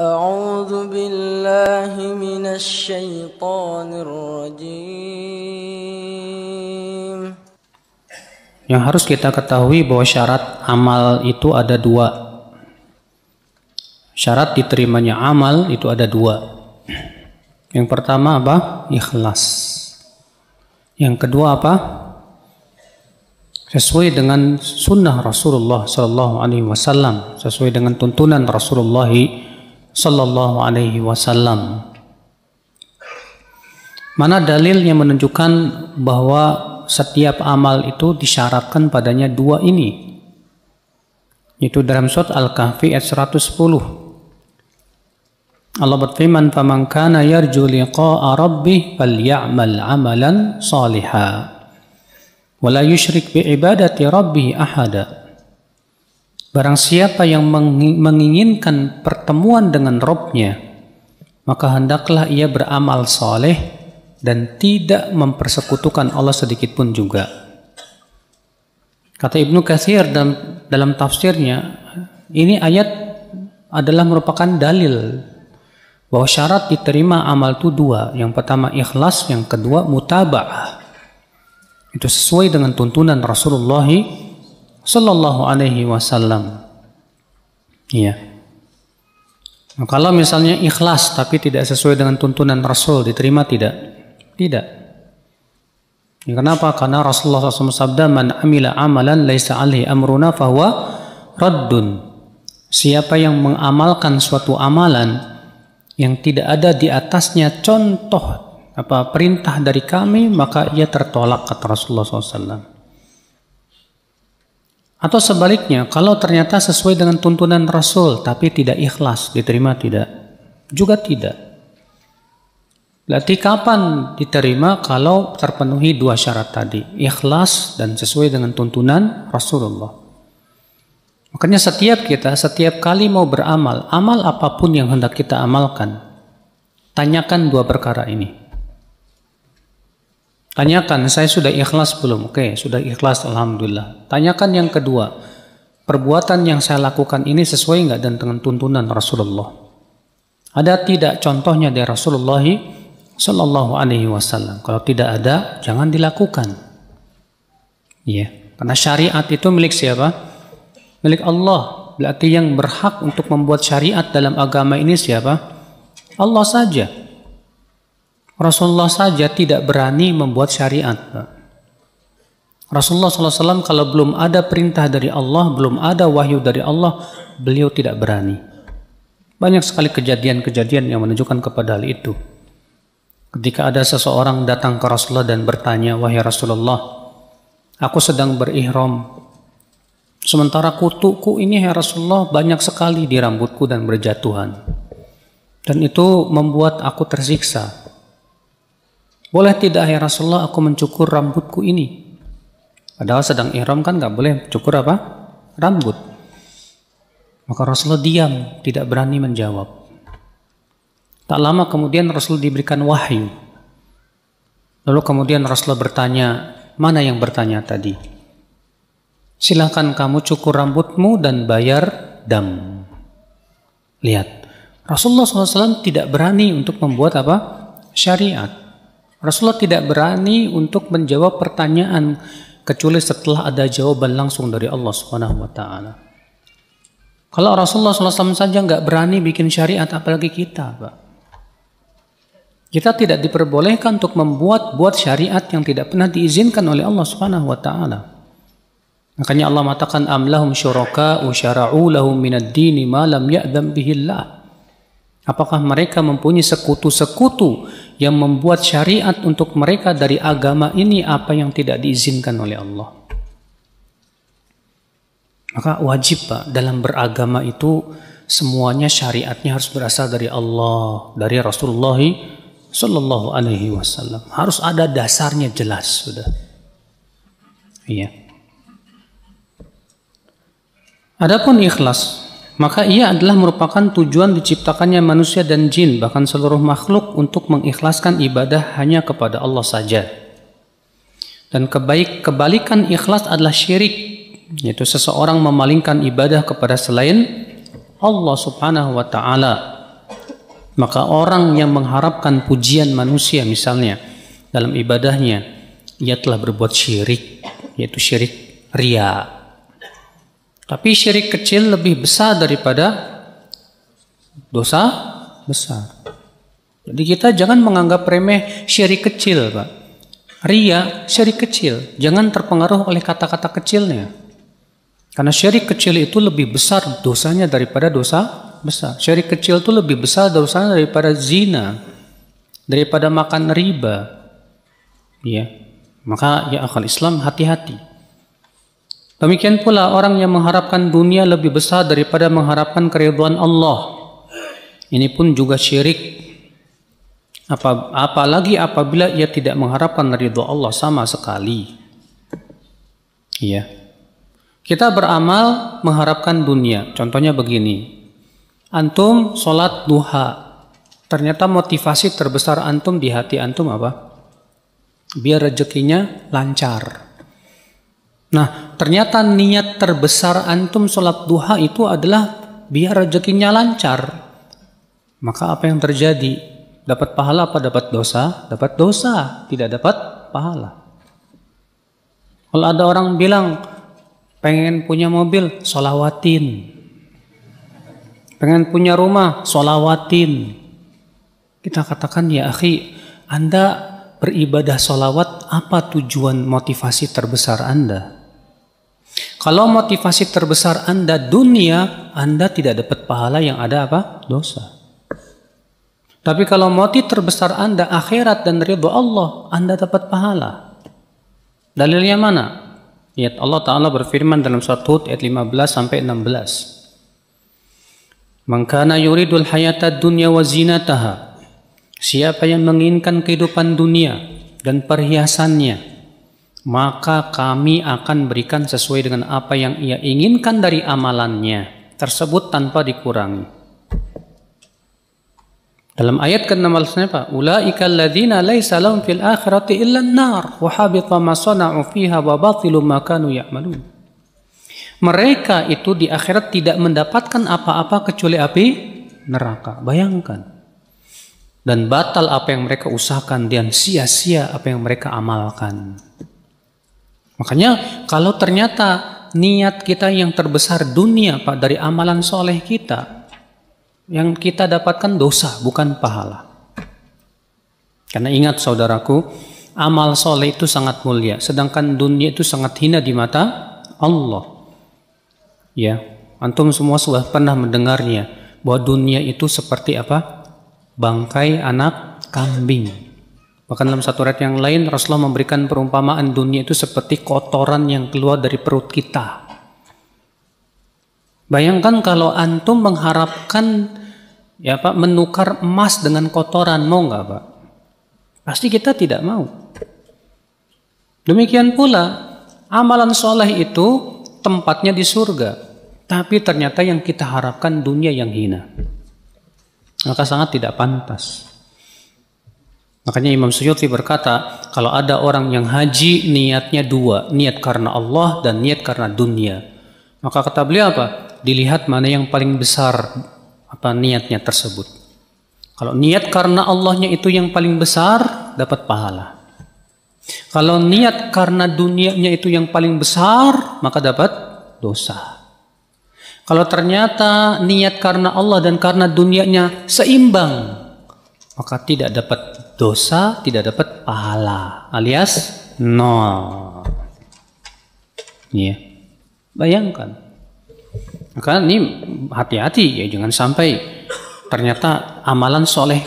أعوذ بالله من الشيطان الرجيم. Yang harus kita ketahui bahwa syarat amal itu ada dua. Syarat diterimanya amal itu ada dua. Yang pertama apa? Ikhlas. Yang kedua apa? Sesuai dengan sunnah Rasulullah Sallallahu Alaihi Wasallam, sesuai dengan tuntunan Rasulullah Sallallahu Alaihi Wasallam. Mana dalil yang menunjukkan bahwa setiap amal itu disyaratkan padanya dua ini? Itu dalam surat Al-Kahfi ayat 110. Allah berfirman, "Faman kana yarju liqa'a rabbih falya'mal 'amalan shalihan wa la yusyrik bi ibadati rabbih ahada." Barang siapa yang menginginkan pertemuan dengan Rabb-Nya, maka hendaklah ia beramal saleh dan tidak mempersekutukan Allah sedikit pun juga. Kata Ibnu Katsir dalam tafsirnya, ini ayat adalah merupakan dalil bahwa syarat diterima amal itu dua. Yang pertama ikhlas, yang kedua mutaba'ah. Itu sesuai dengan tuntunan Rasulullah Sallallahu Alaihi Wasallam. Iya. Nah, kalau misalnya ikhlas tapi tidak sesuai dengan tuntunan Rasul, diterima tidak? Tidak. Ya, kenapa? Karena Rasulullah SAW sabda, "Man amila amalan laisa alaihi amruna fahuwa raddun." Siapa yang mengamalkan suatu amalan yang tidak ada di atasnya contoh perintah dari kami, maka ia tertolak, kata Rasulullah SAW. Atau sebaliknya, kalau ternyata sesuai dengan tuntunan Rasul tapi tidak ikhlas, diterima tidak? Juga tidak. Berarti kapan diterima? Kalau terpenuhi dua syarat tadi, ikhlas dan sesuai dengan tuntunan Rasulullah. Makanya setiap kali mau beramal, amal apapun yang hendak kita amalkan, tanyakan dua perkara ini. Tanyakan, saya sudah ikhlas belum? Oke, sudah ikhlas, alhamdulillah. Tanyakan yang kedua, perbuatan yang saya lakukan ini sesuai nggak dengan tuntunan Rasulullah? Ada tidak contohnya dari Rasulullah Sallallahu Alaihi Wasallam? Kalau tidak ada, jangan dilakukan. Iya, karena syariat itu milik siapa? Milik Allah. Berarti yang berhak untuk membuat syariat dalam agama ini siapa? Allah saja. Rasulullah saja tidak berani membuat syariat. Rasulullah SAW kalau belum ada perintah dari Allah, belum ada wahyu dari Allah, beliau tidak berani. Banyak sekali kejadian-kejadian yang menunjukkan kepada hal itu. Ketika ada seseorang datang ke Rasulullah dan bertanya, "Wahai Rasulullah, aku sedang berihram. Sementara kutuku ini, ya Rasulullah, banyak sekali di rambutku dan berjatuhan. Dan itu membuat aku tersiksa. Boleh tidak ya Rasulullah aku mencukur rambutku ini?" Padahal sedang ihram kan nggak boleh cukur apa? Rambut. Maka Rasulullah diam, tidak berani menjawab. Tak lama kemudian Rasul diberikan wahyu. Lalu kemudian Rasulullah bertanya, "Mana yang bertanya tadi? Silahkan kamu cukur rambutmu dan bayar dam." Lihat, Rasulullah SAW tidak berani untuk membuat apa? Syariat. Rasulullah tidak berani untuk menjawab pertanyaan kecuali setelah ada jawaban langsung dari Allah Subhanahu wa taala. Kalau Rasulullah SAW saja nggak berani bikin syariat, apalagi kita, Pak. Kita tidak diperbolehkan untuk membuat syariat yang tidak pernah diizinkan oleh Allah Subhanahu wa taala. Makanya Allah mengatakan, "Am lahum syuraka'u syara'u lahum minad dini ma lam ya'dzam bihillah." Apakah mereka mempunyai sekutu-sekutu yang membuat syariat untuk mereka dari agama ini apa yang tidak diizinkan oleh Allah? Maka wajib, Pak, dalam beragama itu semuanya syariatnya harus berasal dari Allah, dari Rasulullah Sallallahu Alaihi Wasallam. Harus ada dasarnya jelas, sudah. Iya. Adapun ikhlas, maka ia adalah merupakan tujuan diciptakannya manusia dan jin, bahkan seluruh makhluk, untuk mengikhlaskan ibadah hanya kepada Allah saja. Dan kebalikan ikhlas adalah syirik, yaitu seseorang memalingkan ibadah kepada selain Allah Subhanahu wa taala. Maka orang yang mengharapkan pujian manusia misalnya dalam ibadahnya, ia telah berbuat syirik, yaitu syirik riya. Tapi syirik kecil lebih besar daripada dosa besar. Jadi kita jangan menganggap remeh syirik kecil, Pak. Riya syirik kecil, jangan terpengaruh oleh kata-kata kecilnya. Karena syirik kecil itu lebih besar dosanya daripada dosa besar. Syirik kecil itu lebih besar dosanya daripada zina, daripada makan riba. Ya. Maka ya akal Islam, hati-hati. Demikian pula orang yang mengharapkan dunia lebih besar daripada mengharapkan keridhaan Allah. Ini pun juga syirik. Apalagi apabila ia tidak mengharapkan ridha Allah sama sekali. Ya. Kita beramal mengharapkan dunia. Contohnya begini. Antum sholat duha. Ternyata motivasi terbesar antum di hati antum apa? Biar rezekinya lancar. Nah, ternyata niat terbesar antum sholat duha itu adalah biar rezekinya lancar. Maka apa yang terjadi? Dapat pahala apa dapat dosa? Dapat dosa, tidak dapat pahala. Kalau ada orang bilang pengen punya mobil, sholawatin. Pengen punya rumah, sholawatin. Kita katakan, ya akhi, Anda beribadah sholawat, apa tujuan motivasi terbesar Anda? Kalau motivasi terbesar Anda dunia, Anda tidak dapat pahala, yang ada apa? Dosa. Tapi kalau motif terbesar Anda akhirat dan ridha Allah, Anda dapat pahala. Dalilnya mana? Ayat Allah Ta'ala berfirman dalam surat Hud ayat 15 sampai 16. Man kana yuridul hayatad dunya wa zinataha. Siapa yang menginginkan kehidupan dunia dan perhiasannya, maka kami akan berikan sesuai dengan apa yang ia inginkan dari amalannya tersebut tanpa dikurangi. Dalam ayat ke-16 apa? Ulaika alladzina laisa lahum fil akhirati illa an-nar wa habita ma sana'u fiha wa batilu ma kanu ya'malun. Mereka itu di akhirat tidak mendapatkan apa-apa kecuali api neraka. Bayangkan. Dan batal apa yang mereka usahakan dan sia-sia apa yang mereka amalkan. Makanya kalau ternyata niat kita yang terbesar dunia, Pak, dari amalan soleh kita, yang kita dapatkan dosa, bukan pahala. Karena ingat saudaraku, amal soleh itu sangat mulia, sedangkan dunia itu sangat hina di mata Allah. Ya, antum semua sudah pernah mendengarnya bahwa dunia itu seperti apa? Bangkai anak kambing. Bahkan dalam satu ayat yang lain Rasulullah memberikan perumpamaan dunia itu seperti kotoran yang keluar dari perut kita. Bayangkan kalau antum mengharapkan ya Pak, menukar emas dengan kotoran, mau nggak Pak? Pasti kita tidak mau. Demikian pula amalan soleh itu tempatnya di surga, tapi ternyata yang kita harapkan dunia yang hina, maka sangat tidak pantas. Makanya Imam Suyuti berkata, kalau ada orang yang haji niatnya dua, niat karena Allah dan niat karena dunia, maka kata beliau apa? Dilihat mana yang paling besar apa niatnya tersebut. Kalau niat karena Allahnya itu yang paling besar, dapat pahala. Kalau niat karena dunianya itu yang paling besar, maka dapat dosa. Kalau ternyata niat karena Allah dan karena dunianya seimbang, maka tidak dapat dosa, tidak dapat pahala, alias nol. Ya, bayangkan. Maka ini hati-hati ya, jangan sampai ternyata amalan soleh,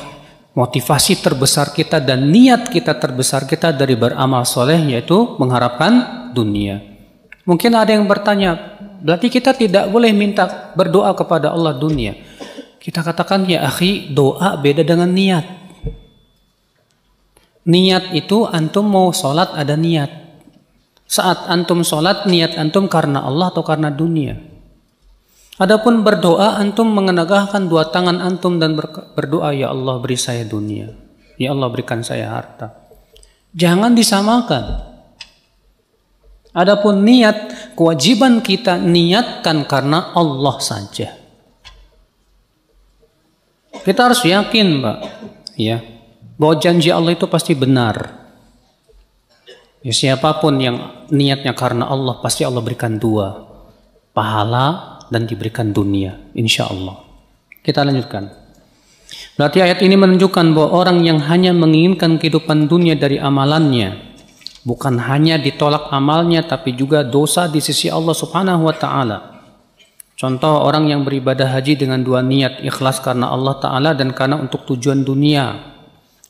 motivasi terbesar kita dan niat kita terbesar kita dari beramal soleh yaitu mengharapkan dunia. Mungkin ada yang bertanya, berarti kita tidak boleh minta berdoa kepada Allah dunia. Kita katakan, ya akhi, doa beda dengan niat. Niat itu antum mau sholat ada niat. Saat antum sholat, niat antum karena Allah atau karena dunia. Adapun berdoa, antum mengenegahkan dua tangan antum dan berdoa, ya Allah beri saya dunia, ya Allah berikan saya harta. Jangan disamakan. Adapun niat, kewajiban kita niatkan karena Allah saja. Kita harus yakin, Pak, ya, bahwa janji Allah itu pasti benar. Ya, siapapun yang niatnya karena Allah, pasti Allah berikan dua, pahala dan diberikan dunia, insya Allah. Kita lanjutkan. Berarti ayat ini menunjukkan bahwa orang yang hanya menginginkan kehidupan dunia dari amalannya, bukan hanya ditolak amalnya, tapi juga dosa di sisi Allah Subhanahu wa Ta'ala. Contoh orang yang beribadah haji dengan dua niat, ikhlas karena Allah Ta'ala dan karena untuk tujuan dunia,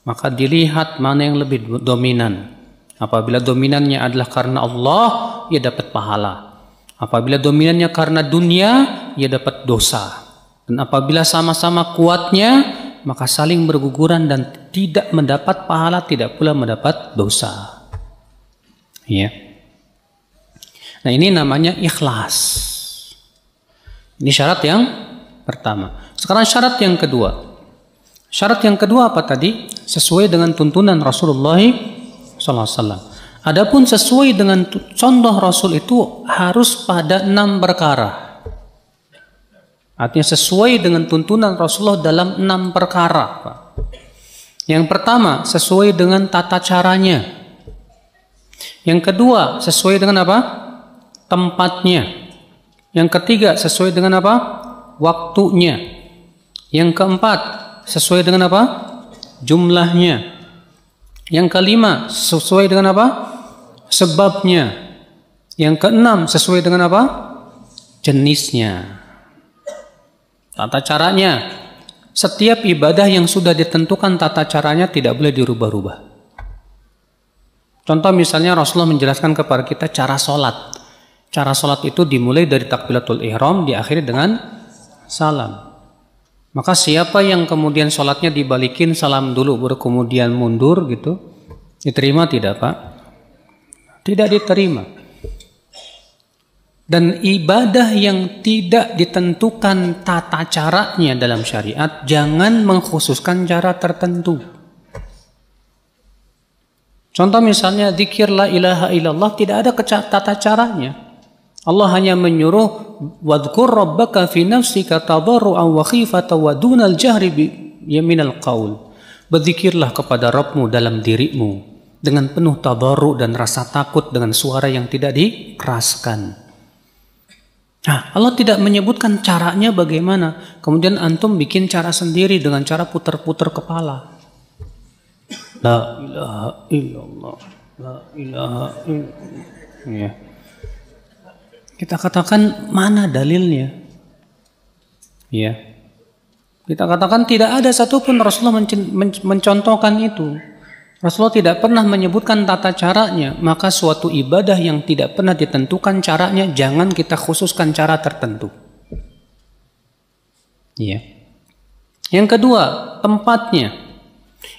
maka dilihat mana yang lebih dominan. Apabila dominannya adalah karena Allah, ia dapat pahala. Apabila dominannya karena dunia, ia dapat dosa. Dan apabila sama-sama kuatnya, maka saling berguguran dan tidak mendapat pahala, tidak pula mendapat dosa. Ya. Nah, ini namanya ikhlas. Ini syarat yang pertama. Sekarang syarat yang kedua. Syarat yang kedua apa tadi? Sesuai dengan tuntunan Rasulullah SAW. Adapun sesuai dengan contoh Rasul itu harus pada 6 perkara. Artinya sesuai dengan tuntunan Rasulullah dalam 6 perkara. Yang pertama, sesuai dengan tata caranya. Yang kedua, sesuai dengan apa? Tempatnya. Yang ketiga, sesuai dengan apa? Waktunya. Yang keempat, sesuai dengan apa? Jumlahnya. Yang kelima, sesuai dengan apa? Sebabnya. Yang keenam, sesuai dengan apa? Jenisnya. Tata caranya. Setiap ibadah yang sudah ditentukan tata caranya tidak boleh dirubah-rubah. Contoh misalnya Rasulullah menjelaskan kepada kita cara sholat. Cara sholat itu dimulai dari takbiratul ihram, diakhiri dengan salam. Maka siapa yang kemudian sholatnya dibalikin salam dulu baru kemudian mundur gitu, diterima tidak, Pak? Tidak diterima. Dan ibadah yang tidak ditentukan tata caranya dalam syariat, jangan mengkhususkan cara tertentu. Contoh misalnya zikir la ilaha illallah, tidak ada tata caranya. Allah hanya menyuruh wadhkur rabbaka fi nafsika tadarruan wa khifatan wa dunal jahri minal qaul. Berzikirlah kepada Rabbmu dalam dirimu dengan penuh tadarru dan rasa takut dengan suara yang tidak dikeraskan. Nah, Allah tidak menyebutkan caranya bagaimana. Kemudian antum bikin cara sendiri dengan cara putar-putar kepala. La ilaha illallah, la ilaha illallah. Ya. Kita katakan mana dalilnya? Ya. Kita katakan tidak ada satupun Rasulullah mencontohkan itu. Rasulullah tidak pernah menyebutkan tata caranya. Maka suatu ibadah yang tidak pernah ditentukan caranya, jangan kita khususkan cara tertentu. Ya. Yang kedua, tempatnya.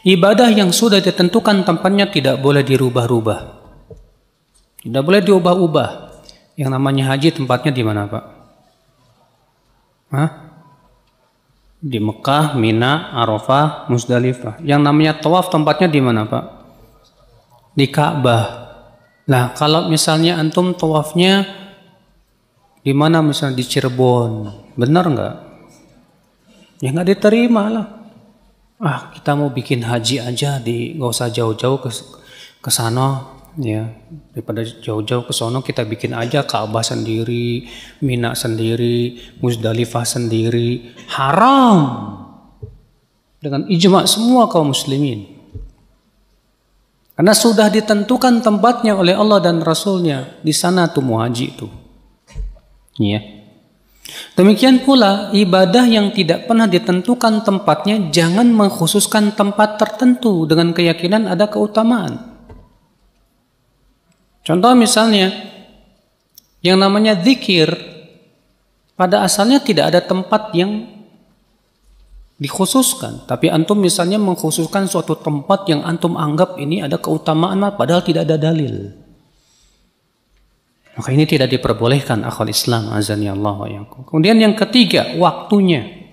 Ibadah yang sudah ditentukan tempatnya tidak boleh dirubah-rubah. Tidak boleh diubah-ubah. Yang namanya haji tempatnya di mana, Pak? Hah? Di Mekah, Mina, Arafah, Musdalifah. Yang namanya tawaf tempatnya di mana, Pak? Di Ka'bah. Nah, kalau misalnya antum tawafnya di mana, misalnya di Cirebon, benar nggak? Ya nggak diterima lah. Ah, kita mau bikin haji aja, nggak usah jauh-jauh ke sana. Ya, daripada jauh-jauh ke sono kita bikin aja Ka'bah sendiri, Mina sendiri, Musdalifah sendiri. Haram dengan ijma' semua kaum muslimin. Karena sudah ditentukan tempatnya oleh Allah dan Rasulnya, di sana tuh mau haji itu. Ya. Demikian pula ibadah yang tidak pernah ditentukan tempatnya, jangan mengkhususkan tempat tertentu dengan keyakinan ada keutamaan. Contoh misalnya, yang namanya zikir, pada asalnya tidak ada tempat yang dikhususkan. Tapi antum misalnya mengkhususkan suatu tempat yang antum anggap ini ada keutamaan, padahal tidak ada dalil. Maka ini tidak diperbolehkan, akhwal Islam, azani Allah wa iyyakum. Kemudian yang ketiga, waktunya.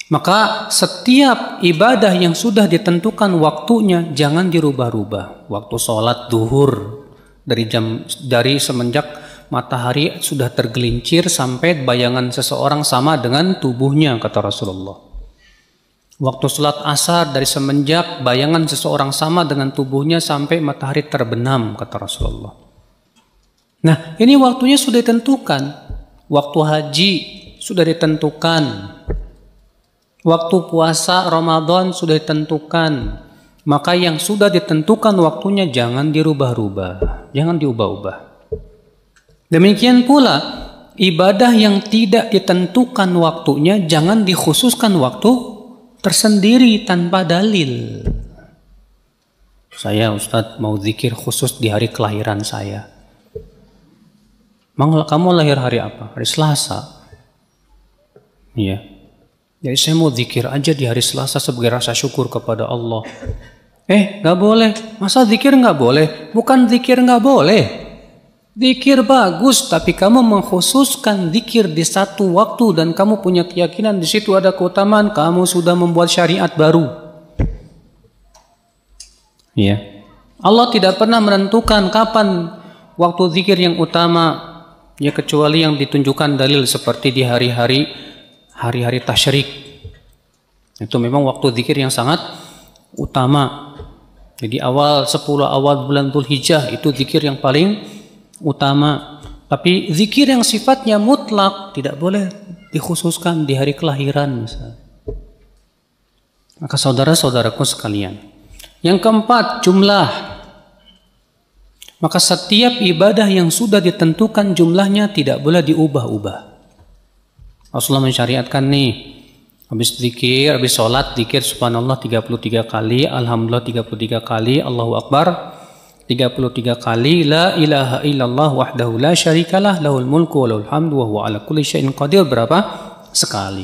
Maka setiap ibadah yang sudah ditentukan waktunya jangan dirubah-rubah. Waktu sholat duhur dari semenjak matahari sudah tergelincir sampai bayangan seseorang sama dengan tubuhnya, kata Rasulullah. Waktu sholat asar dari semenjak bayangan seseorang sama dengan tubuhnya sampai matahari terbenam, kata Rasulullah. Nah, ini waktunya sudah ditentukan. Waktu haji sudah ditentukan. Waktu puasa Ramadan sudah ditentukan. Maka yang sudah ditentukan waktunya jangan dirubah-rubah, jangan diubah-ubah. Demikian pula ibadah yang tidak ditentukan waktunya jangan dikhususkan waktu tersendiri tanpa dalil. Saya Ustadz mau zikir khusus di hari kelahiran saya. Kamu lahir hari apa? Hari Selasa. Iya. Jadi saya mau zikir aja di hari Selasa sebagai rasa syukur kepada Allah. Gak boleh. Masa zikir gak boleh? Bukan zikir gak boleh. Zikir bagus, tapi kamu mengkhususkan zikir di satu waktu dan kamu punya keyakinan di situ ada keutamaan, kamu sudah membuat syariat baru. Ya. Allah tidak pernah menentukan kapan waktu zikir yang utama, ya kecuali yang ditunjukkan dalil seperti di hari-hari tasyrik. Itu memang waktu zikir yang sangat utama. Jadi 10 awal bulan Dzulhijjah itu zikir yang paling utama. Tapi zikir yang sifatnya mutlak tidak boleh dikhususkan di hari kelahiran misalnya. Maka saudara-saudaraku sekalian, yang keempat, jumlah. Maka setiap ibadah yang sudah ditentukan jumlahnya tidak boleh diubah-ubah. Rasulullah mensyariatkan nih, habis zikir, habis sholat, zikir subhanallah 33 kali, alhamdulillah 33 kali, Allahu Akbar 33 kali, la ilaha illallah wahdahu la syarikalah, lahul mulku wa lahul hamdu wa huwa ala kulli syai'in qadir, berapa? Sekali.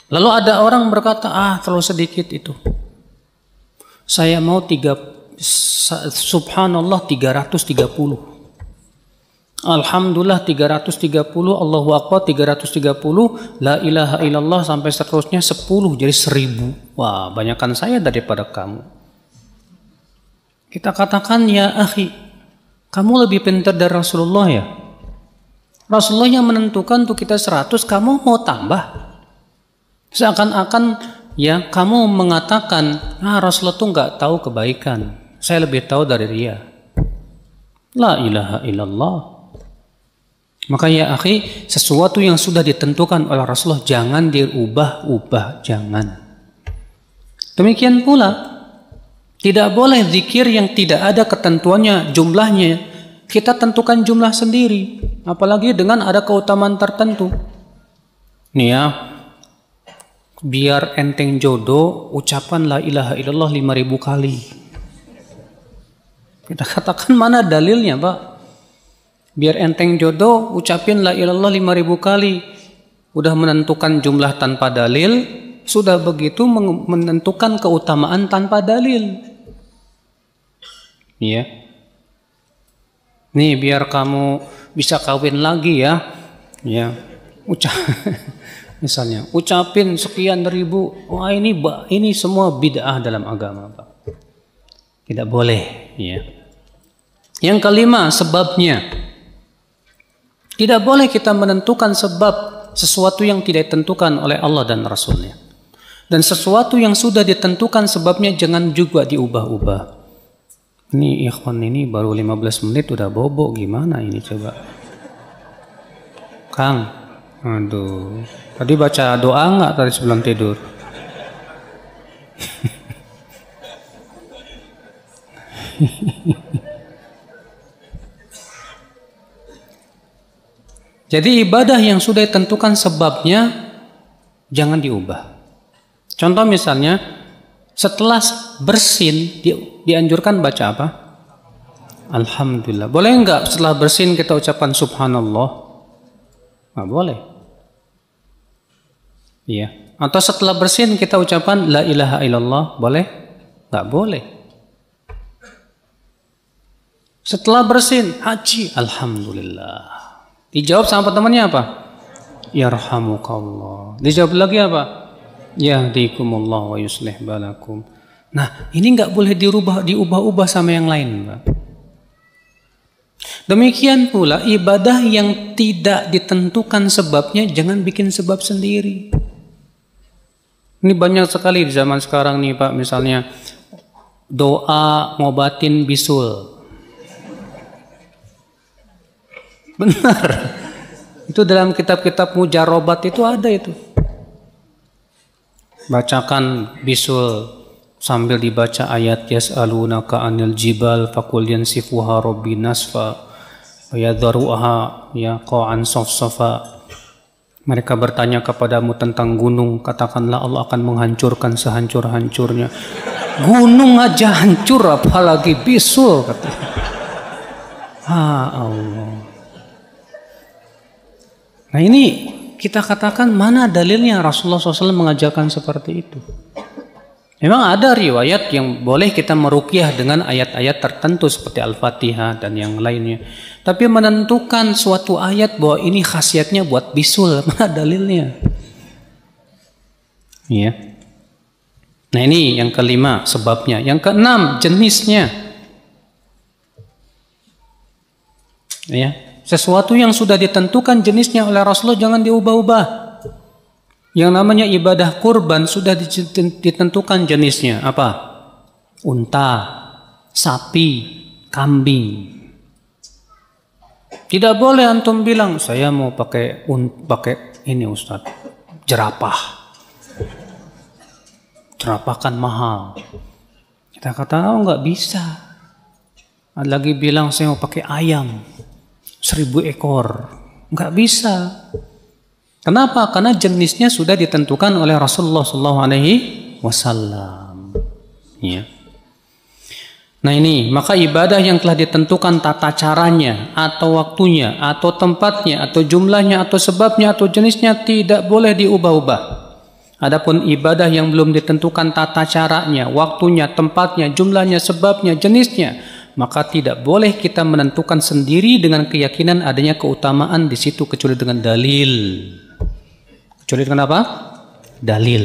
Lalu ada orang berkata, terlalu sedikit itu. Saya mau subhanallah 330. Alhamdulillah 330, Allahu Akbar 330, la ilaha illallah sampai seterusnya 10 jadi 1000. Wah, banyakkan saya daripada kamu. Kita katakan, ya akhi, kamu lebih pintar dari Rasulullah ya. Rasulullah yang menentukan untuk kita 100, kamu mau tambah. Seakan-akan ya kamu mengatakan, Rasulullah tuh nggak tahu kebaikan. Saya lebih tahu dari dia. La ilaha illallah. Maka ya akhi, sesuatu yang sudah ditentukan oleh Rasulullah jangan diubah-ubah, jangan. Demikian pula tidak boleh zikir yang tidak ada ketentuannya jumlahnya. Kita tentukan jumlah sendiri, apalagi dengan ada keutamaan tertentu. Nih ya, biar enteng jodoh, ucapan la ilaha illallah 5000 kali. Kita katakan mana dalilnya, Pak? Biar enteng jodoh, ucapin la ilallah 5000 kali. Udah menentukan jumlah tanpa dalil, sudah begitu menentukan keutamaan tanpa dalil. Iya. Nih biar kamu bisa kawin lagi ya. Ya. Misalnya, ucapin sekian ribu. Wah, ini semua bid'ah dalam agama, Pak. Tidak boleh, ya. Yang kelima, sebabnya. Tidak boleh kita menentukan sebab sesuatu yang tidak ditentukan oleh Allah dan Rasulnya. Dan sesuatu yang sudah ditentukan sebabnya jangan juga diubah-ubah. Ini ikhwan ini baru 15 menit udah bobo, gimana ini coba? Kang, aduh. Tadi baca doa nggak tadi sebelum tidur? Jadi ibadah yang sudah ditentukan sebabnya jangan diubah. Contoh misalnya setelah bersin dianjurkan baca apa? Alhamdulillah. Boleh enggak setelah bersin kita ucapkan subhanallah? Nggak boleh. Iya. Atau setelah bersin kita ucapkan la ilaha illallah, boleh? Nggak boleh. Setelah bersin haji, alhamdulillah. Dijawab sama temannya apa? Yarhamukallah. Dijawab lagi apa? Yahdikumullah wa yuslih balakum. Nah, ini nggak boleh diubah-ubah sama yang lain, Pak. Demikian pula ibadah yang tidak ditentukan sebabnya, jangan bikin sebab sendiri. Ini banyak sekali di zaman sekarang nih Pak, misalnya doa ngobatin bisul. Benar. Itu dalam kitab-kitab mujarobat itu ada itu. Bacakan bisul sambil dibaca ayat yas'alunaka 'anil jibal faqul yansifuha rabbi nasfa wa yadharuha ya qa'an safsafa. Mereka bertanya kepadamu tentang gunung, katakanlah Allah akan menghancurkan sehancur-hancurnya. Gunung aja hancur apalagi bisul, katanya. Allah. Nah ini kita katakan mana dalilnya Rasulullah SAW mengajarkan seperti itu. Memang ada riwayat yang boleh kita meruqyah dengan ayat-ayat tertentu seperti Al-Fatihah dan yang lainnya. Tapi menentukan suatu ayat bahwa ini khasiatnya buat bisul, mana dalilnya? Iya. Nah ini yang kelima sebabnya. Yang keenam jenisnya. Ya, sesuatu yang sudah ditentukan jenisnya oleh Rasulullah jangan diubah-ubah. Yang namanya ibadah kurban sudah ditentukan jenisnya. Apa? Unta, sapi, kambing. Tidak boleh antum bilang saya mau pakai ini Ustaz, jerapah. Jerapah kan mahal. Kita kata oh nggak bisa. Ada lagi bilang saya mau pakai ayam 1000 ekor. Nggak bisa. Kenapa? Karena jenisnya sudah ditentukan oleh Rasulullah SAW. Ya. Nah ini, maka ibadah yang telah ditentukan tata caranya, atau waktunya, atau tempatnya, atau jumlahnya, atau sebabnya, atau jenisnya tidak boleh diubah-ubah. Adapun ibadah yang belum ditentukan tata caranya, waktunya, tempatnya, jumlahnya, sebabnya, jenisnya, maka tidak boleh kita menentukan sendiri dengan keyakinan adanya keutamaan di situ kecuali dengan dalil. Kecuali dengan apa? Dalil.